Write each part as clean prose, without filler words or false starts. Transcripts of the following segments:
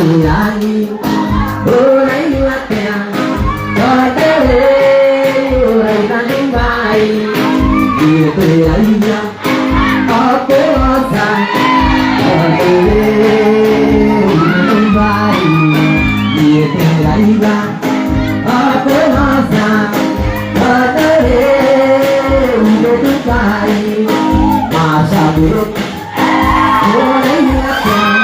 ai ôi là kẹo rồi tới ôi là những bài điều từ ấy ra có cố dài rồi tới những bài điều từ ấy ra có cố dài rồi tới những bài mà sao biết ôi là kẹo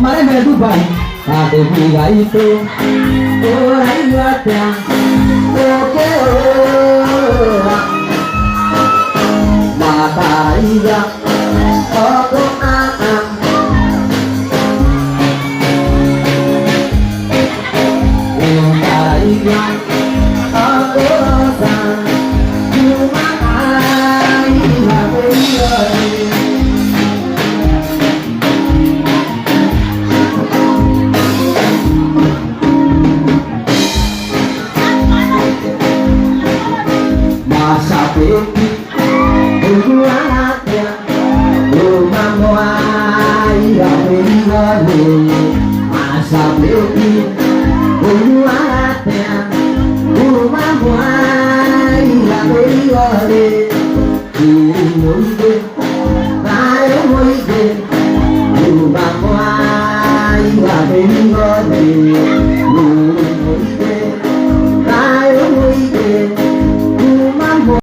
Marembe Dubai, ate viga itu, orang luar oke mata iya, aku akan mata iya, aku rasa cuma ayah beri. Sapi bulannya rumah muai ini masa beli bulannya rumah muai ini